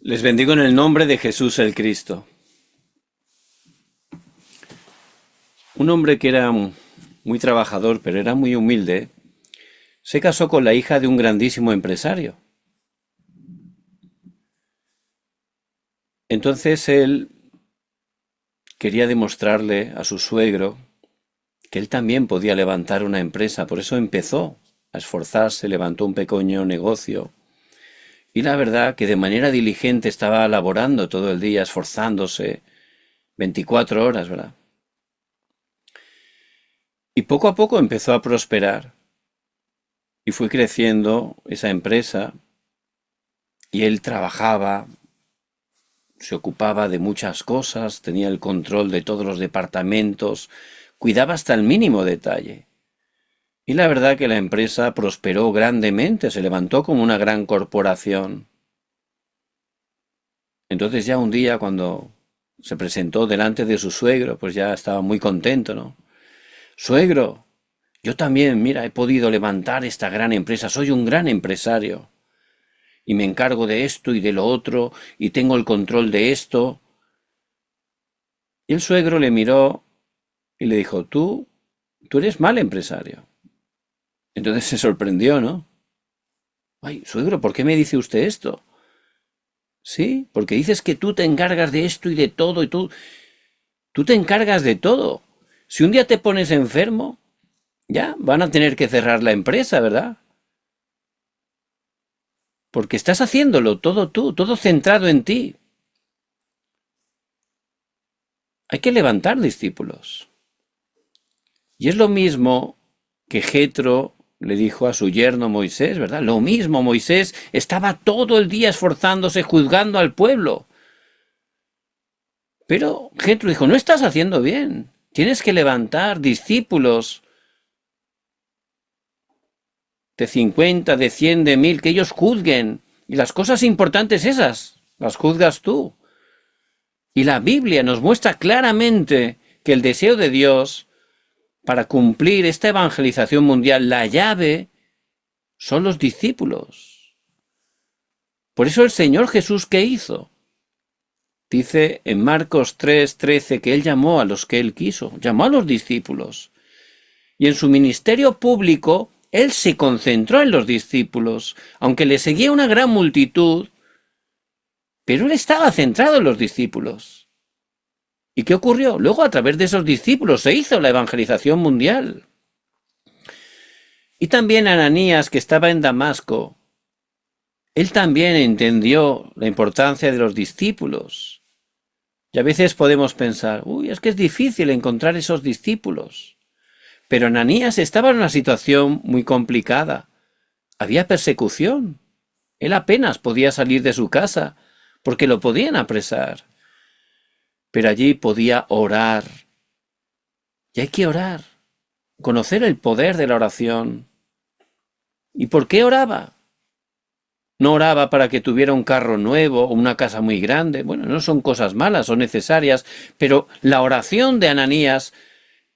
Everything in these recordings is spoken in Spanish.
Les bendigo en el nombre de Jesús el Cristo. Un hombre que era muy trabajador, pero era muy humilde, se casó con la hija de un grandísimo empresario. Entonces él quería demostrarle a su suegro que él también podía levantar una empresa, por eso empezó a esforzarse, levantó un pequeño negocio. Y la verdad que de manera diligente estaba laborando todo el día, esforzándose, 24 horas, ¿verdad? Y poco a poco empezó a prosperar y fue creciendo esa empresa y él trabajaba, se ocupaba de muchas cosas, tenía el control de todos los departamentos, cuidaba hasta el mínimo detalle. Y la verdad que la empresa prosperó grandemente, se levantó como una gran corporación. Entonces ya un día cuando se presentó delante de su suegro, pues ya estaba muy contento, ¿no? Suegro, yo también, mira, he podido levantar esta gran empresa, soy un gran empresario y me encargo de esto y de lo otro y tengo el control de esto. Y el suegro le miró y le dijo, tú eres mal empresario. Entonces se sorprendió, ¿no? Ay, suegro, ¿por qué me dice usted esto? Sí, porque dices que tú te encargas de esto y de todo y tú te encargas de todo. Si un día te pones enfermo, ya van a tener que cerrar la empresa, ¿verdad? Porque estás haciéndolo todo tú, todo centrado en ti. Hay que levantar discípulos. Y es lo mismo que Jetro le dijo a su yerno Moisés, ¿verdad? Lo mismo, Moisés estaba todo el día esforzándose, juzgando al pueblo. Pero Jetro dijo, no estás haciendo bien. Tienes que levantar discípulos de 50, de 100, de 1000, que ellos juzguen. Y las cosas importantes esas, las juzgas tú. Y la Biblia nos muestra claramente que el deseo de Dios para cumplir esta evangelización mundial, la llave, son los discípulos. Por eso el Señor Jesús, ¿qué hizo? Dice en Marcos 3:13 que Él llamó a los que Él quiso, llamó a los discípulos. Y en su ministerio público, Él se concentró en los discípulos, aunque le seguía una gran multitud, pero Él estaba centrado en los discípulos. ¿Y qué ocurrió? Luego, a través de esos discípulos, se hizo la evangelización mundial. Y también Ananías, que estaba en Damasco, él también entendió la importancia de los discípulos. Y a veces podemos pensar, es que es difícil encontrar esos discípulos. Pero Ananías estaba en una situación muy complicada. Había persecución. Él apenas podía salir de su casa porque lo podían apresar. Pero allí podía orar. Y hay que orar. Conocer el poder de la oración. ¿Y por qué oraba? No oraba para que tuviera un carro nuevo o una casa muy grande. Bueno, no son cosas malas, son necesarias, pero la oración de Ananías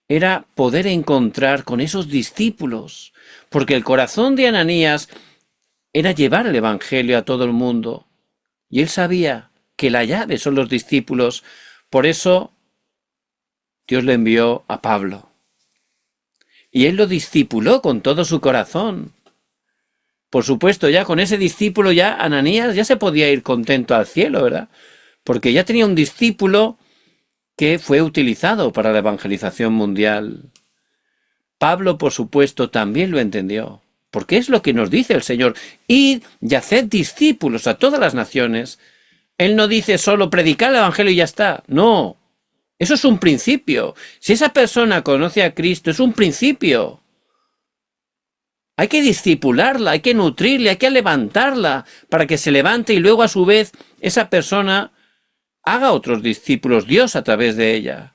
era poder encontrar con esos discípulos, porque el corazón de Ananías era llevar el evangelio a todo el mundo, y él sabía que la llave son los discípulos. Por eso Dios le envió a Pablo, y él lo discipuló con todo su corazón. Por supuesto, ya con ese discípulo ya Ananías ya se podía ir contento al cielo, ¿verdad? Porque ya tenía un discípulo que fue utilizado para la evangelización mundial. Pablo, por supuesto, también lo entendió, porque es lo que nos dice el Señor. Id y haced discípulos a todas las naciones. Él no dice solo predicar el evangelio y ya está. No, eso es un principio. Si esa persona conoce a Cristo, es un principio. Hay que discipularla, hay que nutrirla, hay que levantarla para que se levante y luego a su vez esa persona haga otros discípulos, Dios a través de ella.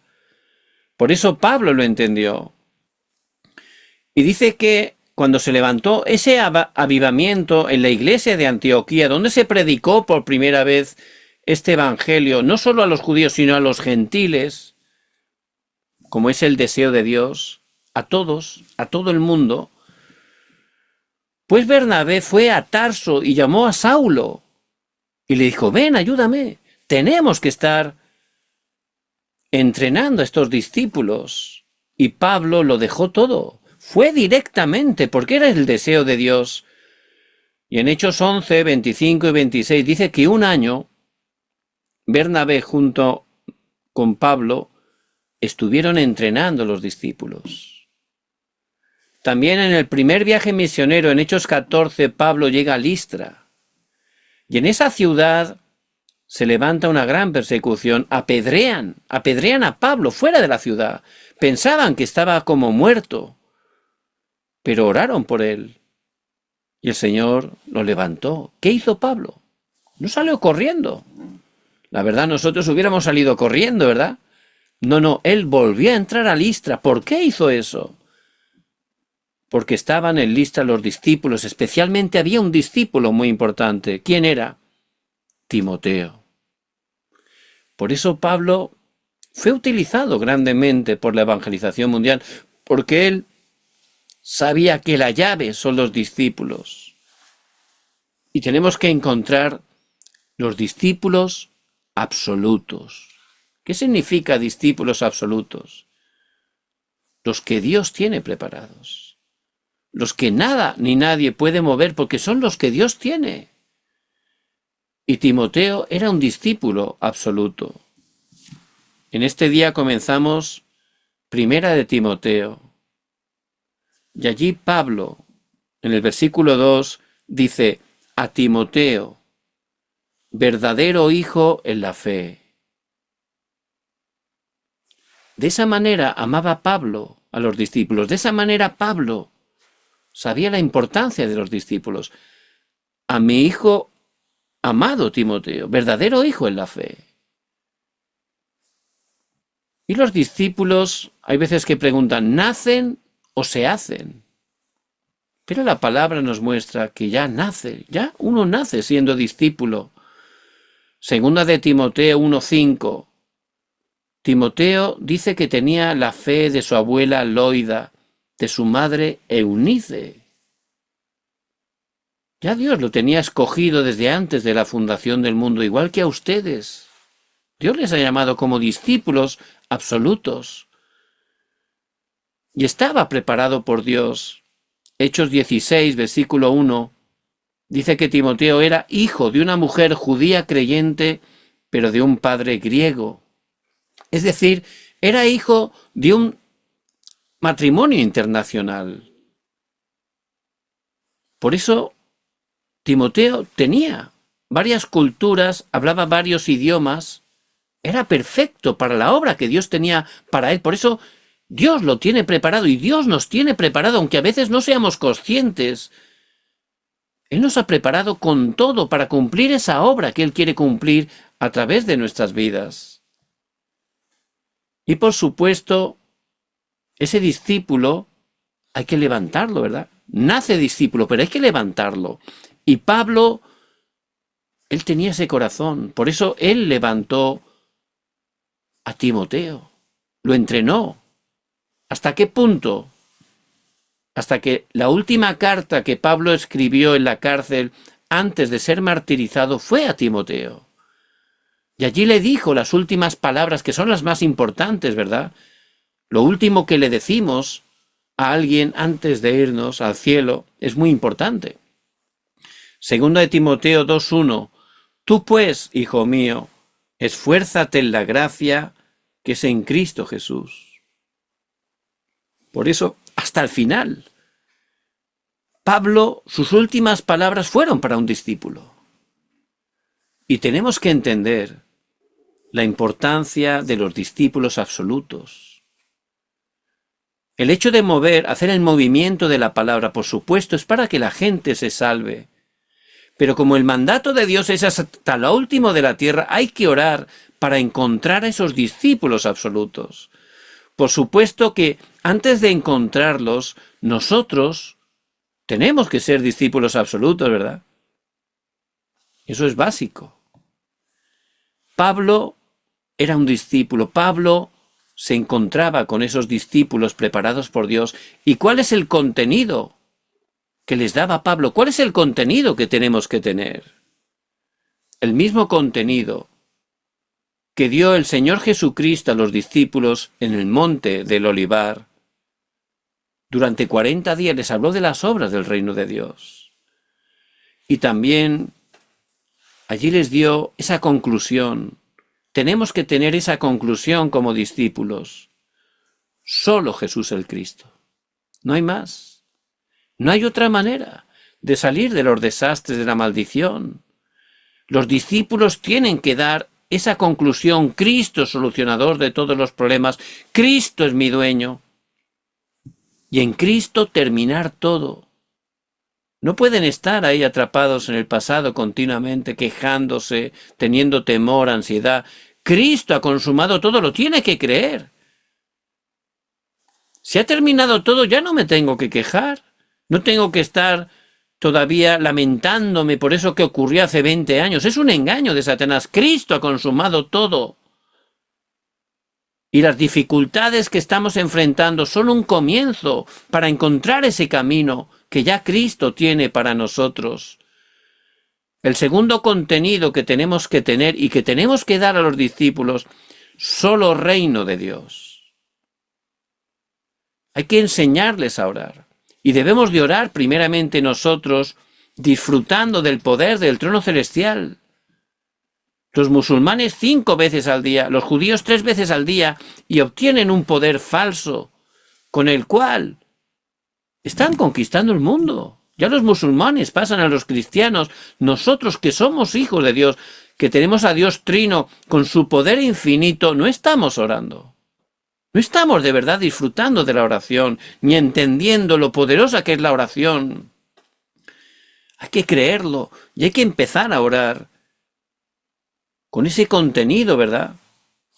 Por eso Pablo lo entendió. Y dice que cuando se levantó ese avivamiento en la iglesia de Antioquía, donde se predicó por primera vez este evangelio, no solo a los judíos, sino a los gentiles, como es el deseo de Dios, a todos, a todo el mundo, pues Bernabé fue a Tarso y llamó a Saulo. Y le dijo, ven, ayúdame. Tenemos que estar entrenando a estos discípulos. Y Pablo lo dejó todo. Fue directamente, porque era el deseo de Dios. Y en Hechos 11, 25 y 26 dice que un año Bernabé junto con Pablo estuvieron entrenando a los discípulos. También en el primer viaje misionero, en Hechos 14, Pablo llega a Listra. Y en esa ciudad se levanta una gran persecución. Apedrean a Pablo fuera de la ciudad. Pensaban que estaba como muerto, pero oraron por él. Y el Señor lo levantó. ¿Qué hizo Pablo? No salió corriendo. La verdad, nosotros hubiéramos salido corriendo, ¿verdad? No, él volvió a entrar a Listra. ¿Por qué hizo eso? Porque estaban en Listra los discípulos, especialmente había un discípulo muy importante. ¿Quién era? Timoteo. Por eso Pablo fue utilizado grandemente por la evangelización mundial, porque él sabía que la llave son los discípulos. Y tenemos que encontrar los discípulos absolutos. ¿Qué significa discípulos absolutos? Los que Dios tiene preparados. Los que nada ni nadie puede mover porque son los que Dios tiene. Y Timoteo era un discípulo absoluto. En este día comenzamos Primera de Timoteo. Y allí Pablo, en el versículo 2, dice, a Timoteo, verdadero hijo en la fe. De esa manera amaba Pablo a los discípulos. De esa manera Pablo sabía la importancia de los discípulos. A mi hijo amado Timoteo, verdadero hijo en la fe. Y los discípulos, hay veces que preguntan, ¿nacen o se hacen? Pero la palabra nos muestra que ya nace, ya uno nace siendo discípulo. Segunda de Timoteo 1:5. Timoteo dice que tenía la fe de su abuela Loida, de su madre Eunice. Ya Dios lo tenía escogido desde antes de la fundación del mundo, igual que a ustedes. Dios les ha llamado como discípulos absolutos. Y estaba preparado por Dios. Hechos 16, versículo 1, dice que Timoteo era hijo de una mujer judía creyente, pero de un padre griego. Es decir, era hijo de un matrimonio internacional. Por eso Timoteo tenía varias culturas, hablaba varios idiomas, era perfecto para la obra que Dios tenía para él. Por eso Dios lo tiene preparado y Dios nos tiene preparado, aunque a veces no seamos conscientes. Él nos ha preparado con todo para cumplir esa obra que Él quiere cumplir a través de nuestras vidas. Y por supuesto, ese discípulo hay que levantarlo, ¿verdad? Nace discípulo, pero hay que levantarlo. Y Pablo, él tenía ese corazón, por eso él levantó a Timoteo, lo entrenó. ¿Hasta qué punto? Hasta que la última carta que Pablo escribió en la cárcel antes de ser martirizado fue a Timoteo. Y allí le dijo las últimas palabras, que son las más importantes, ¿verdad? Lo último que le decimos a alguien antes de irnos al cielo es muy importante. Segunda de Timoteo 2:1. Tú pues, hijo mío, esfuérzate en la gracia que es en Cristo Jesús. Por eso, hasta el final, Pablo, sus últimas palabras fueron para un discípulo. Y tenemos que entender la importancia de los discípulos absolutos. El hecho de hacer el movimiento de la palabra, por supuesto, es para que la gente se salve. Pero como el mandato de Dios es hasta lo último de la tierra, hay que orar para encontrar a esos discípulos absolutos. Por supuesto que antes de encontrarlos, nosotros tenemos que ser discípulos absolutos, ¿verdad? Eso es básico. Pablo era un discípulo. Pablo se encontraba con esos discípulos preparados por Dios. ¿Y cuál es el contenido que les daba Pablo? ¿Cuál es el contenido que tenemos que tener? el mismo contenido que dio el Señor Jesucristo a los discípulos en el monte del Olivar. Durante 40 días les habló de las obras del reino de Dios. Y también allí les dio esa conclusión. Tenemos que tener esa conclusión como discípulos. Solo Jesús el Cristo. No hay más. No hay otra manera de salir de los desastres de la maldición. Los discípulos tienen que dar esa conclusión. Cristo es solucionador de todos los problemas. Cristo es mi dueño. Y en Cristo terminar todo. No pueden estar ahí atrapados en el pasado continuamente, quejándose, teniendo temor, ansiedad. Cristo ha consumado todo, lo tiene que creer. Si ha terminado todo, ya no me tengo que quejar. No tengo que estar todavía lamentándome por eso que ocurrió hace 20 años. Es un engaño de Satanás. Cristo ha consumado todo. Y las dificultades que estamos enfrentando son un comienzo para encontrar ese camino que ya Cristo tiene para nosotros. El segundo contenido que tenemos que tener y que tenemos que dar a los discípulos, solo reino de Dios. Hay que enseñarles a orar. Y debemos de orar primeramente nosotros, disfrutando del poder del trono celestial. Los musulmanes 5 veces al día, los judíos 3 veces al día, y obtienen un poder falso, con el cual están conquistando el mundo. Ya los musulmanes pasan a los cristianos. Nosotros que somos hijos de Dios, que tenemos a Dios Trino con su poder infinito, no estamos orando. No estamos de verdad disfrutando de la oración, ni entendiendo lo poderosa que es la oración. Hay que creerlo y hay que empezar a orar con ese contenido, ¿verdad?,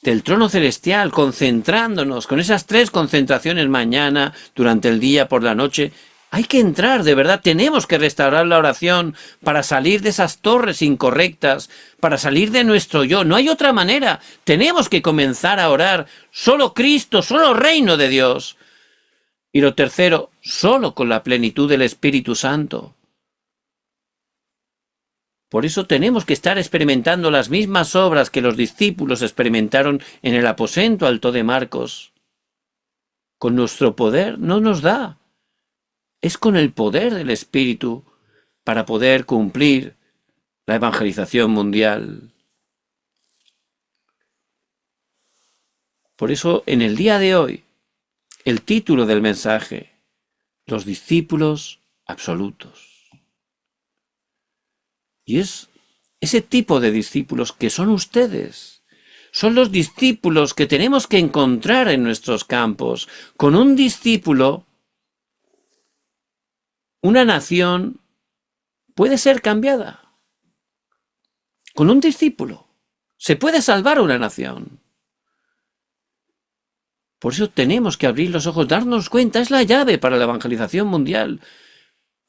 del trono celestial, concentrándonos, con esas 3 concentraciones mañana, durante el día, por la noche. Hay que entrar, de verdad, tenemos que restaurar la oración para salir de esas torres incorrectas, para salir de nuestro yo. No hay otra manera. Tenemos que comenzar a orar. Solo Cristo, solo reino de Dios. Y lo tercero, solo con la plenitud del Espíritu Santo. Por eso tenemos que estar experimentando las mismas obras que los discípulos experimentaron en el aposento alto de Marcos. Con nuestro poder no nos da. Es con el poder del Espíritu para poder cumplir la evangelización mundial. Por eso, en el día de hoy, el título del mensaje, los discípulos absolutos. Y es ese tipo de discípulos que son ustedes. Son los discípulos que tenemos que encontrar en nuestros campos. Con un discípulo, una nación puede ser cambiada. Con un discípulo se puede salvar una nación. Por eso tenemos que abrir los ojos, darnos cuenta, es la llave para la evangelización mundial.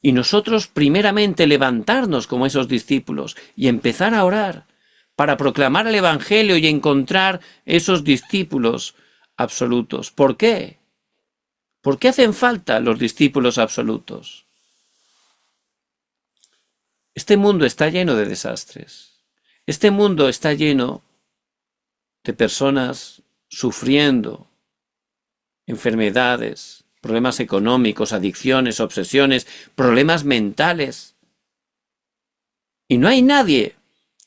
Y nosotros primeramente levantarnos como esos discípulos y empezar a orar para proclamar el Evangelio y encontrar esos discípulos absolutos. ¿Por qué? ¿Por qué hacen falta los discípulos absolutos? Este mundo está lleno de desastres. Este mundo está lleno de personas sufriendo enfermedades, problemas económicos, adicciones, obsesiones, problemas mentales. Y no hay nadie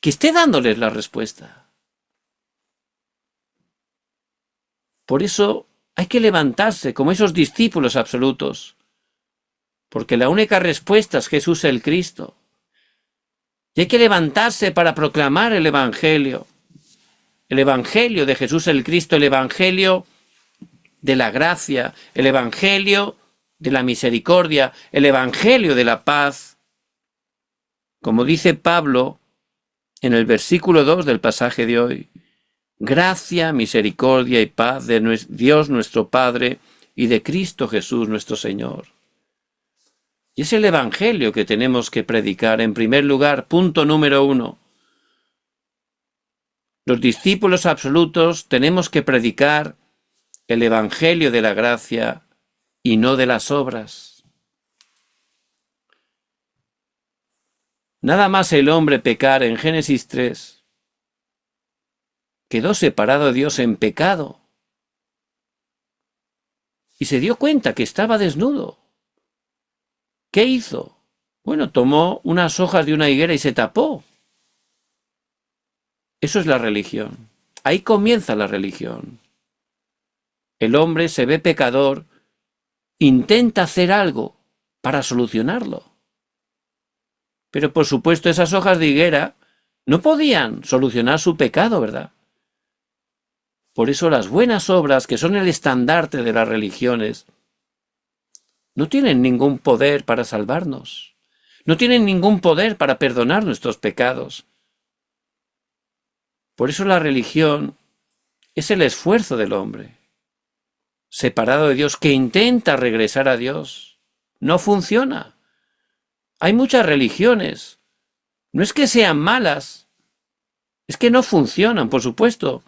que esté dándoles la respuesta. Por eso hay que levantarse como esos discípulos absolutos, porque la única respuesta es Jesús el Cristo. Y hay que levantarse para proclamar el Evangelio de Jesús el Cristo, el Evangelio de la gracia, el Evangelio de la misericordia, el Evangelio de la paz. Como dice Pablo en el versículo 2 del pasaje de hoy, gracia, misericordia y paz de Dios nuestro Padre y de Cristo Jesús nuestro Señor. Y es el Evangelio que tenemos que predicar. En primer lugar, punto número 1. Los discípulos absolutos tenemos que predicar el Evangelio de la gracia y no de las obras. Nada más el hombre pecar en Génesis 3, quedó separado de Dios en pecado y se dio cuenta que estaba desnudo. ¿Qué hizo? Bueno, tomó unas hojas de una higuera y se tapó. Eso es la religión. Ahí comienza la religión. El hombre se ve pecador, intenta hacer algo para solucionarlo. Pero por supuesto esas hojas de higuera no podían solucionar su pecado, ¿verdad? Por eso las buenas obras, que son el estandarte de las religiones, no tienen ningún poder para salvarnos. No tienen ningún poder para perdonar nuestros pecados. Por eso la religión es el esfuerzo del hombre, separado de Dios, que intenta regresar a Dios. No funciona. Hay muchas religiones. No es que sean malas, es que no funcionan, por supuesto.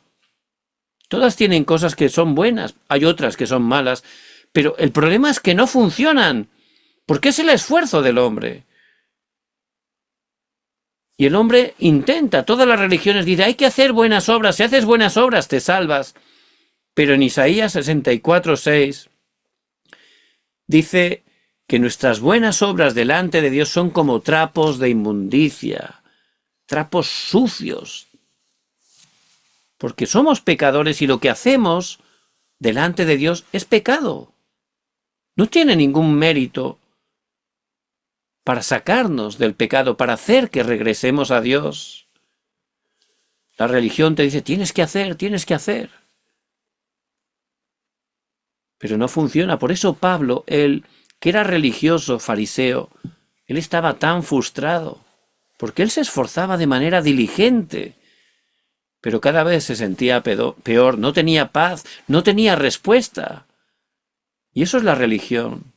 Todas tienen cosas que son buenas, hay otras que son malas, pero el problema es que no funcionan, porque es el esfuerzo del hombre. Y el hombre intenta, todas las religiones dicen, hay que hacer buenas obras, si haces buenas obras te salvas. Pero en Isaías 64:6 dice que nuestras buenas obras delante de Dios son como trapos de inmundicia, trapos sucios. Porque somos pecadores y lo que hacemos delante de Dios es pecado. No tiene ningún mérito para sacarnos del pecado, para hacer que regresemos a Dios. La religión te dice, tienes que hacer, tienes que hacer. Pero no funciona. Por eso Pablo, él, que era religioso, fariseo, él estaba tan frustrado, porque él se esforzaba de manera diligente, pero cada vez se sentía peor, no tenía paz, no tenía respuesta. Y eso es la religión.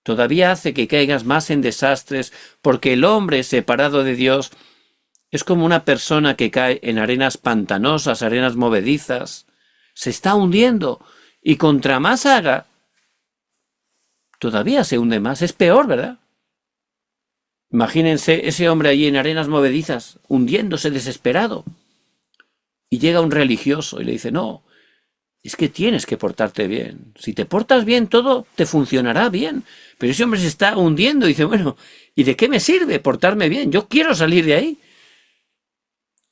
Todavía hace que caigas más en desastres, porque el hombre separado de Dios es como una persona que cae en arenas pantanosas, arenas movedizas. Se está hundiendo, y contra más haga, todavía se hunde más. Es peor, ¿verdad? Imagínense ese hombre allí en arenas movedizas, hundiéndose desesperado. Y llega un religioso y le dice, no, es que tienes que portarte bien. Si te portas bien, todo te funcionará bien. Pero ese hombre se está hundiendo y dice, bueno, ¿y de qué me sirve portarme bien? Yo quiero salir de ahí.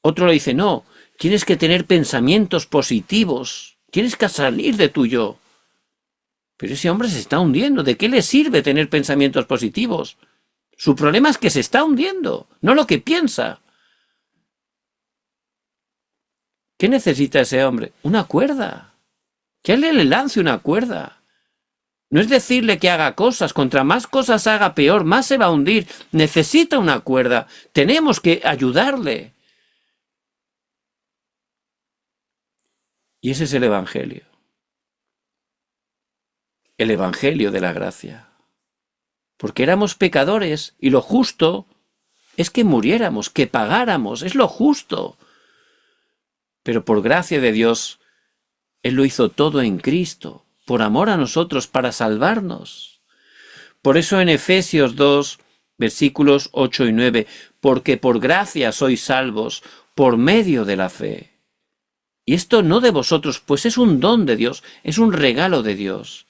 Otro le dice, no, tienes que tener pensamientos positivos. Tienes que salir de tu yo. Pero ese hombre se está hundiendo. ¿De qué le sirve tener pensamientos positivos? Su problema es que se está hundiendo, no lo que piensa. ¿Qué necesita ese hombre? Una cuerda. Que él le lance una cuerda. No es decirle que haga cosas. Contra más cosas haga, peor, más se va a hundir. Necesita una cuerda. Tenemos que ayudarle. Y ese es el Evangelio. El Evangelio de la gracia. Porque éramos pecadores y lo justo es que muriéramos, que pagáramos. Es lo justo. Pero por gracia de Dios, Él lo hizo todo en Cristo, por amor a nosotros, para salvarnos. Por eso en Efesios 2, versículos 8 y 9, porque por gracia sois salvos, por medio de la fe. Y esto no de vosotros, pues es un don de Dios, es un regalo de Dios.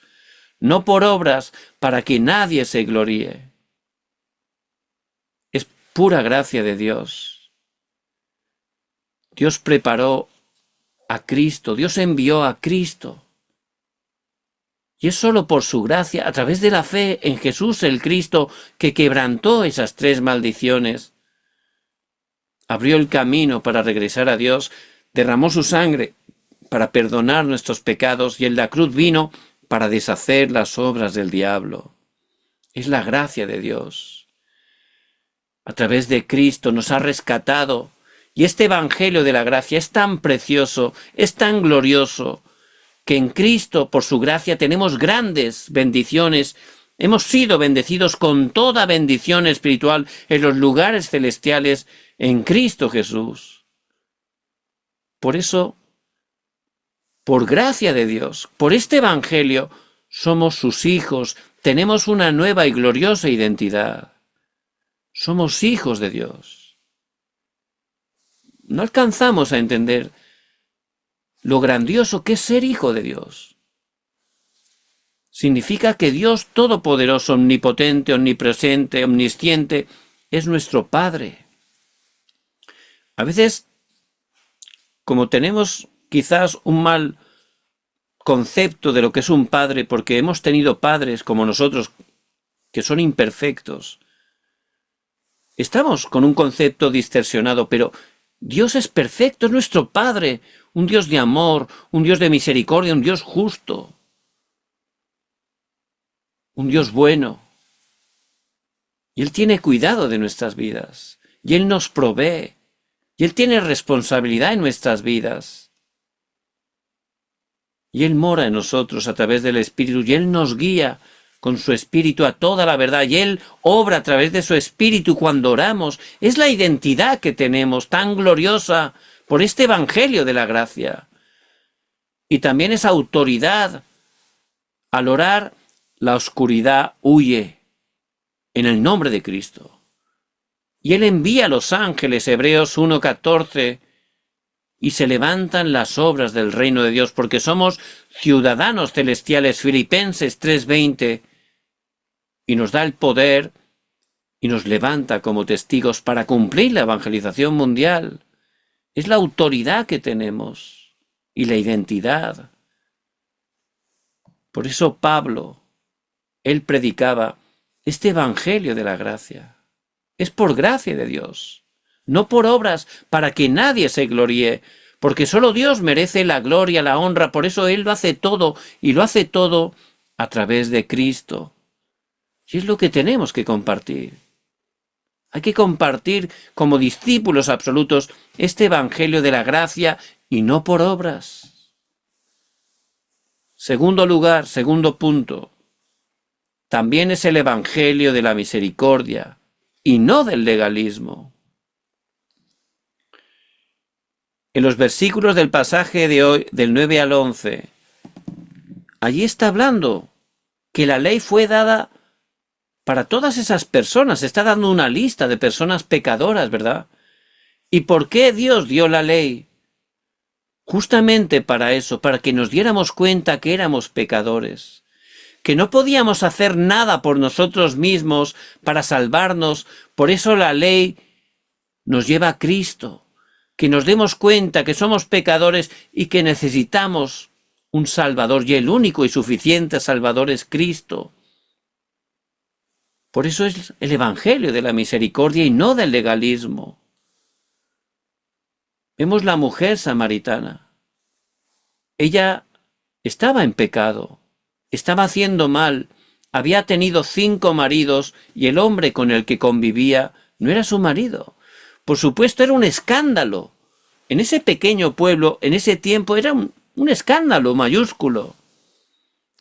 No por obras, para que nadie se gloríe. Es pura gracia de Dios. Dios preparó a Cristo, Dios envió a Cristo. Y es solo por su gracia, a través de la fe en Jesús el Cristo, que quebrantó esas 3 maldiciones. Abrió el camino para regresar a Dios, derramó su sangre para perdonar nuestros pecados y en la cruz vino para deshacer las obras del diablo. Es la gracia de Dios. A través de Cristo nos ha rescatado. Y este Evangelio de la gracia es tan precioso, es tan glorioso, que en Cristo, por su gracia, tenemos grandes bendiciones. Hemos sido bendecidos con toda bendición espiritual en los lugares celestiales en Cristo Jesús. Por eso, por gracia de Dios, por este Evangelio, somos sus hijos, tenemos una nueva y gloriosa identidad. Somos hijos de Dios. No alcanzamos a entender lo grandioso que es ser hijo de Dios. Significa que Dios Todopoderoso, Omnipotente, Omnipresente, Omnisciente, es nuestro Padre. A veces, como tenemos quizás un mal concepto de lo que es un padre, porque hemos tenido padres como nosotros que son imperfectos, estamos con un concepto distorsionado, pero Dios es perfecto, es nuestro Padre, un Dios de amor, un Dios de misericordia, un Dios justo, un Dios bueno. Y Él tiene cuidado de nuestras vidas, y Él nos provee, y Él tiene responsabilidad en nuestras vidas. Y Él mora en nosotros a través del Espíritu, y Él nos guía con su Espíritu a toda la verdad, y Él obra a través de su Espíritu cuando oramos. Es la identidad que tenemos, tan gloriosa, por este Evangelio de la gracia. Y también esa autoridad. Al orar, la oscuridad huye en el nombre de Cristo. Y Él envía a los ángeles, Hebreos 1:14, y se levantan las obras del reino de Dios, porque somos ciudadanos celestiales, Filipenses 3:20, y nos da el poder y nos levanta como testigos para cumplir la evangelización mundial. Es la autoridad que tenemos y la identidad. Por eso Pablo, él predicaba este evangelio de la gracia. Es por gracia de Dios, no por obras para que nadie se gloríe, porque solo Dios merece la gloria, la honra. Por eso Él lo hace todo, y lo hace todo a través de Cristo. Y es lo que tenemos que compartir. Hay que compartir como discípulos absolutos este evangelio de la gracia y no por obras. Segundo lugar, segundo punto, también es el evangelio de la misericordia y no del legalismo. En los versículos del pasaje de hoy, del 9 al 11, allí está hablando que la ley fue dada para todas esas personas. Está dando una lista de personas pecadoras, ¿verdad? ¿Y por qué Dios dio la ley? Justamente para eso, para que nos diéramos cuenta que éramos pecadores, que no podíamos hacer nada por nosotros mismos para salvarnos. Por eso la ley nos lleva a Cristo, que nos demos cuenta que somos pecadores y que necesitamos un Salvador, y el único y suficiente Salvador es Cristo. Por eso es el evangelio de la misericordia y no del legalismo. Vemos la mujer samaritana. Ella estaba en pecado, estaba haciendo mal, había tenido 5 maridos y el hombre con el que convivía no era su marido. Por supuesto, era un escándalo. En ese pequeño pueblo, en ese tiempo, era un escándalo mayúsculo.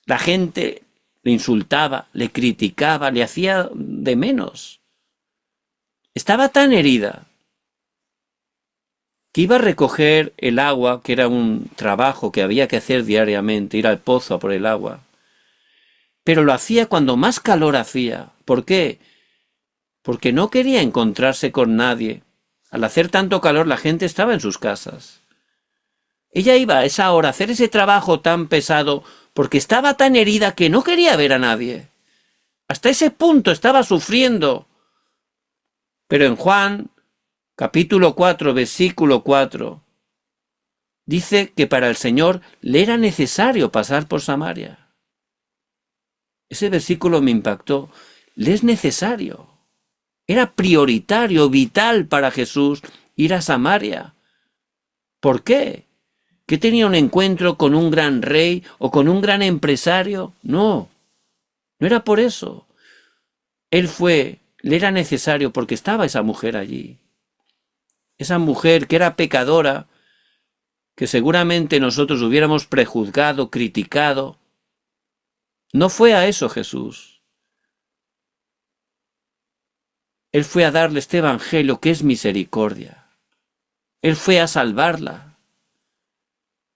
La gente le insultaba, le criticaba, le hacía de menos. Estaba tan herida que iba a recoger el agua, que era un trabajo que había que hacer diariamente, ir al pozo a por el agua. Pero lo hacía cuando más calor hacía. ¿Por qué? Porque no quería encontrarse con nadie. Al hacer tanto calor, la gente estaba en sus casas. Ella iba a esa hora a hacer ese trabajo tan pesado porque estaba tan herida que no quería ver a nadie. Hasta ese punto estaba sufriendo. Pero en Juan, capítulo 4, versículo 4, dice que para el Señor le era necesario pasar por Samaria. Ese versículo me impactó. Le es necesario. Era prioritario, vital para Jesús ir a Samaria. ¿Por qué? ¿Que tenía un encuentro con un gran rey o con un gran empresario? No, no era por eso. Él fue, le era necesario porque estaba esa mujer allí. Esa mujer que era pecadora, que seguramente nosotros hubiéramos prejuzgado, criticado. No fue a eso Jesús. Él fue a darle este evangelio que es misericordia. Él fue a salvarla.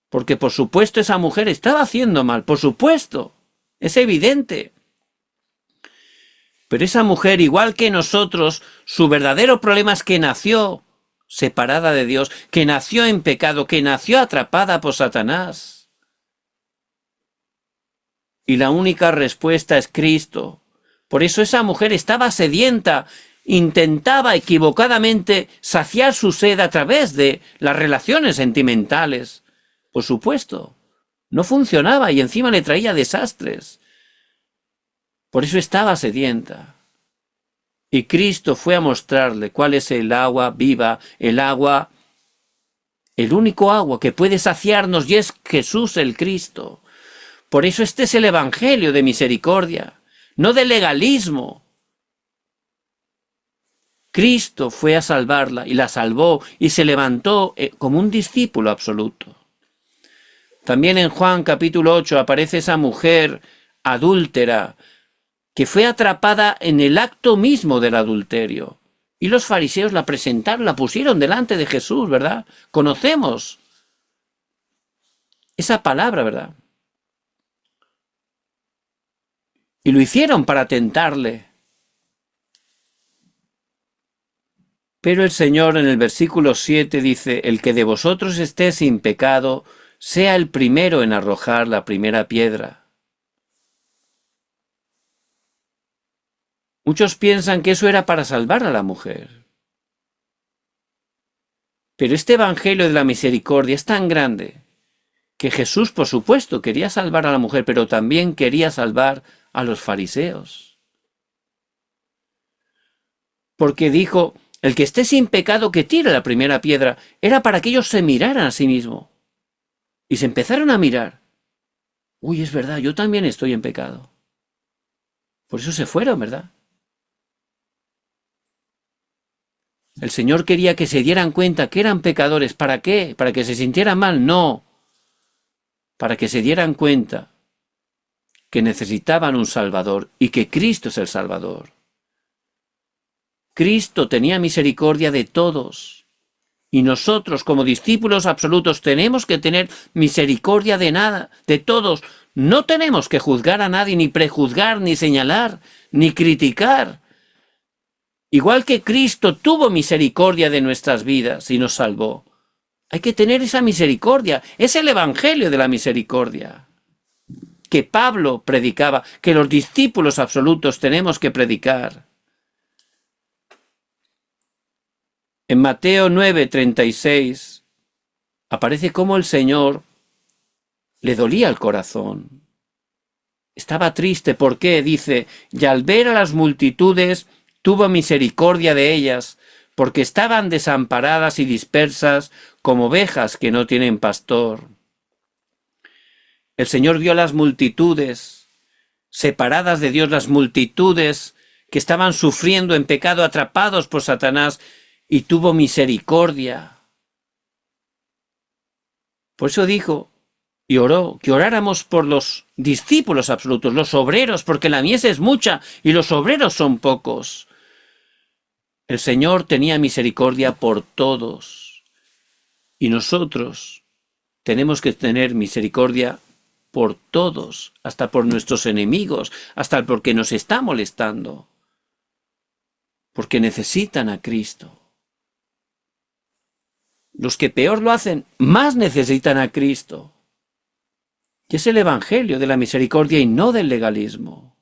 Porque por supuesto esa mujer estaba haciendo mal, por supuesto, es evidente. Pero esa mujer, igual que nosotros, su verdadero problema es que nació separada de Dios, que nació en pecado, que nació atrapada por Satanás. Y la única respuesta es Cristo. Por eso esa mujer estaba sedienta, intentaba equivocadamente saciar su sed a través de las relaciones sentimentales. Por supuesto, no funcionaba y encima le traía desastres. Por eso estaba sedienta. Y Cristo fue a mostrarle cuál es el agua viva, el agua, el único agua que puede saciarnos, y es Jesús el Cristo. Por eso este es el evangelio de misericordia, no de legalismo. Cristo fue a salvarla y la salvó y se levantó como un discípulo absoluto. También en Juan capítulo 8 aparece esa mujer adúltera que fue atrapada en el acto mismo del adulterio. Y los fariseos la presentaron, la pusieron delante de Jesús, ¿verdad? Conocemos esa palabra, ¿verdad? Y lo hicieron para tentarle. Pero el Señor en el versículo 7 dice, el que de vosotros esté sin pecado, sea el primero en arrojar la primera piedra. Muchos piensan que eso era para salvar a la mujer. Pero este evangelio de la misericordia es tan grande que Jesús, por supuesto, quería salvar a la mujer, pero también quería salvar a los fariseos. Porque dijo, el que esté sin pecado que tire la primera piedra, era para que ellos se miraran a sí mismos. Y se empezaron a mirar. Uy, es verdad, yo también estoy en pecado. Por eso se fueron, ¿verdad? El Señor quería que se dieran cuenta que eran pecadores. ¿Para qué? ¿Para que se sintieran mal? No. Para que se dieran cuenta que necesitaban un Salvador y que Cristo es el Salvador. Cristo tenía misericordia de todos. Y nosotros, como discípulos absolutos, tenemos que tener misericordia de nada, de todos. No tenemos que juzgar a nadie, ni prejuzgar, ni señalar, ni criticar. Igual que Cristo tuvo misericordia de nuestras vidas y nos salvó. Hay que tener esa misericordia. Es el evangelio de la misericordia que Pablo predicaba, que los discípulos absolutos tenemos que predicar. En Mateo 9:36 aparece cómo el Señor le dolía el corazón. Estaba triste. ¿Por qué? Dice, y al ver a las multitudes tuvo misericordia de ellas, porque estaban desamparadas y dispersas como ovejas que no tienen pastor. El Señor vio a las multitudes separadas de Dios, las multitudes que estaban sufriendo en pecado, atrapados por Satanás, y tuvo misericordia. Por eso dijo y oró que oráramos por los discípulos absolutos, los obreros, porque la mies es mucha y los obreros son pocos. El Señor tenía misericordia por todos y nosotros tenemos que tener misericordia por todos, hasta por nuestros enemigos, hasta porque nos está molestando, porque necesitan a Cristo. Los que peor lo hacen, más necesitan a Cristo. Y es el evangelio de la misericordia y no del legalismo.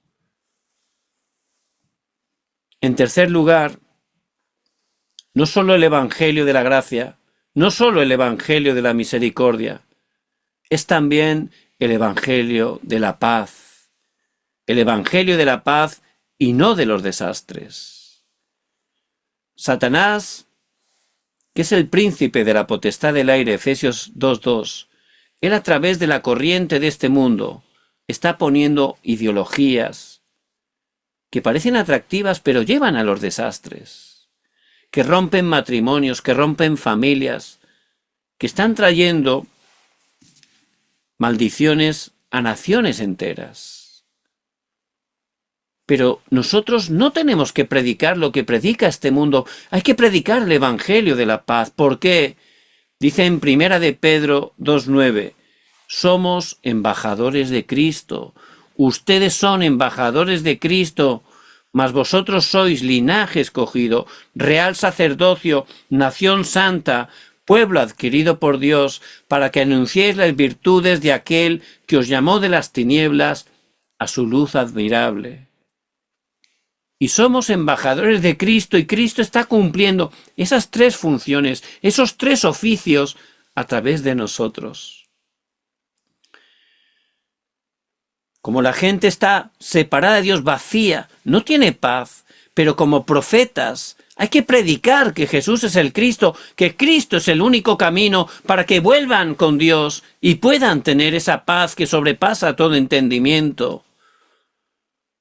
En tercer lugar, no solo el evangelio de la gracia, no solo el evangelio de la misericordia, es también el evangelio de la paz. El evangelio de la paz y no de los desastres. Satanás, que es el príncipe de la potestad del aire, Efesios 2:2, él a través de la corriente de este mundo está poniendo ideologías que parecen atractivas pero llevan a los desastres, que rompen matrimonios, que rompen familias, que están trayendo maldiciones a naciones enteras. Pero nosotros no tenemos que predicar lo que predica este mundo. Hay que predicar el evangelio de la paz. ¿Por qué? Dice en Primera de Pedro 2:9, somos embajadores de Cristo. Ustedes son embajadores de Cristo Mas vosotros sois linaje escogido, real sacerdocio, nación santa, pueblo adquirido por Dios, para que anunciéis las virtudes de aquel que os llamó de las tinieblas a su luz admirable. Y somos embajadores de Cristo, y Cristo está cumpliendo esas tres funciones, esos tres oficios a través de nosotros. Como la gente está separada de Dios, vacía, no tiene paz, pero como profetas hay que predicar que Jesús es el Cristo, que Cristo es el único camino para que vuelvan con Dios y puedan tener esa paz que sobrepasa todo entendimiento.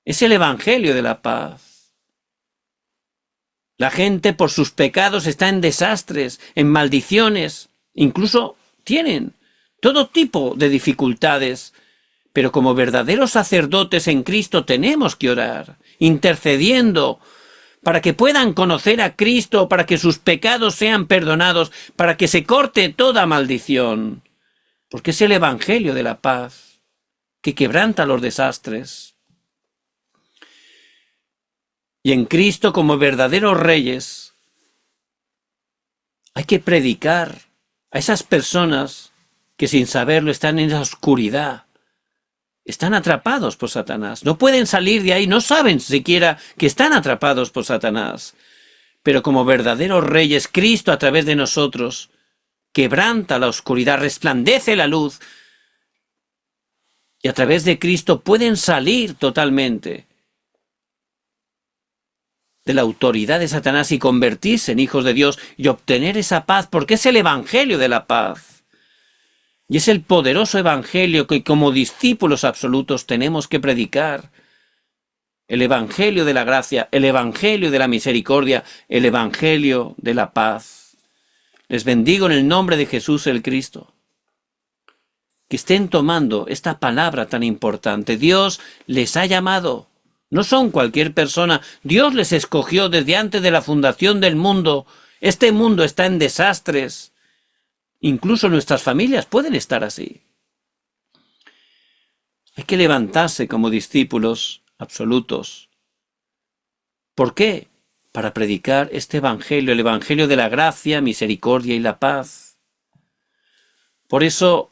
Es el Evangelio de la paz. La gente por sus pecados está en desastres, en maldiciones, incluso tienen todo tipo de dificultades. Pero como verdaderos sacerdotes en Cristo tenemos que orar, intercediendo, para que puedan conocer a Cristo, para que sus pecados sean perdonados, para que se corte toda maldición. Porque es el Evangelio de la paz que quebranta los desastres. Y en Cristo, como verdaderos reyes, hay que predicar a esas personas que sin saberlo están en esa oscuridad. Están atrapados por Satanás. No pueden salir de ahí, no saben siquiera que están atrapados por Satanás. Pero como verdaderos reyes, Cristo a través de nosotros quebranta la oscuridad, resplandece la luz. Y a través de Cristo pueden salir totalmente de la autoridad de Satanás y convertirse en hijos de Dios y obtener esa paz, porque es el Evangelio de la paz. Y es el poderoso Evangelio que como discípulos absolutos tenemos que predicar. El Evangelio de la gracia, el Evangelio de la misericordia, el Evangelio de la paz. Les bendigo en el nombre de Jesús el Cristo. Que estén tomando esta palabra tan importante. Dios les ha llamado. No son cualquier persona. Dios les escogió desde antes de la fundación del mundo. Este mundo está en desastres. Incluso nuestras familias pueden estar así. Hay que levantarse como discípulos absolutos. ¿Por qué? Para predicar este Evangelio, el Evangelio de la gracia, misericordia y la paz. Por eso,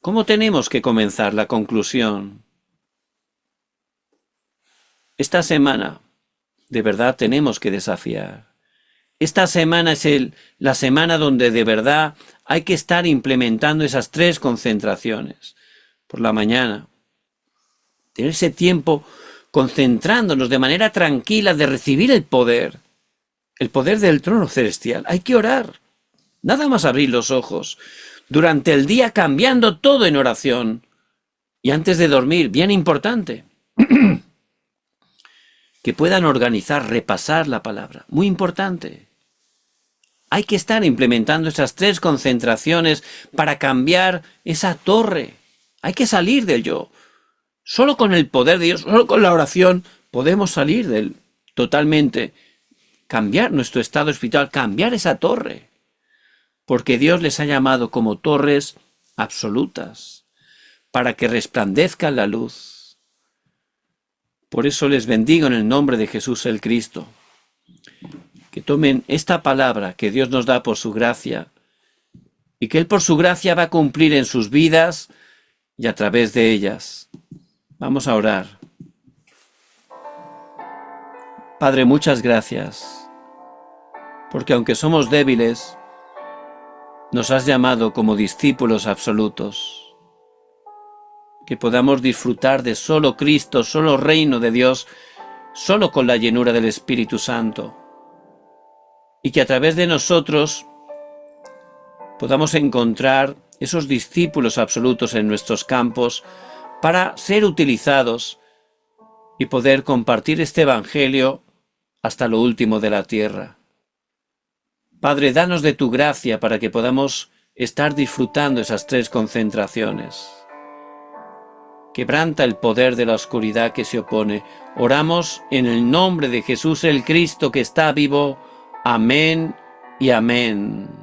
¿cómo tenemos que comenzar la conclusión? Esta semana, de verdad, tenemos que desafiar. Esta semana es la semana donde de verdad hay que estar implementando esas tres concentraciones. Por la mañana, tener ese tiempo concentrándonos de manera tranquila de recibir el poder del trono celestial. Hay que orar, nada más abrir los ojos. Durante el día cambiando todo en oración. Y antes de dormir, bien importante, que puedan organizar, repasar la palabra. Muy importante. Hay que estar implementando esas tres concentraciones para cambiar esa torre. Hay que salir del yo. Solo con el poder de Dios, solo con la oración, podemos salir del totalmente, cambiar nuestro estado espiritual, cambiar esa torre. Porque Dios les ha llamado como torres absolutas, para que resplandezca la luz. Por eso les bendigo en el nombre de Jesús el Cristo. Que tomen esta palabra que Dios nos da por su gracia y que Él por su gracia va a cumplir en sus vidas y a través de ellas. Vamos a orar. Padre, muchas gracias, porque aunque somos débiles, nos has llamado como discípulos absolutos. Que podamos disfrutar de solo Cristo, solo reino de Dios, solo con la llenura del Espíritu Santo. Y que a través de nosotros podamos encontrar esos discípulos absolutos en nuestros campos para ser utilizados y poder compartir este Evangelio hasta lo último de la tierra. Padre, danos de tu gracia para que podamos estar disfrutando esas tres concentraciones. Quebranta el poder de la oscuridad que se opone. Oramos en el nombre de Jesús el Cristo que está vivo. Amén y amén.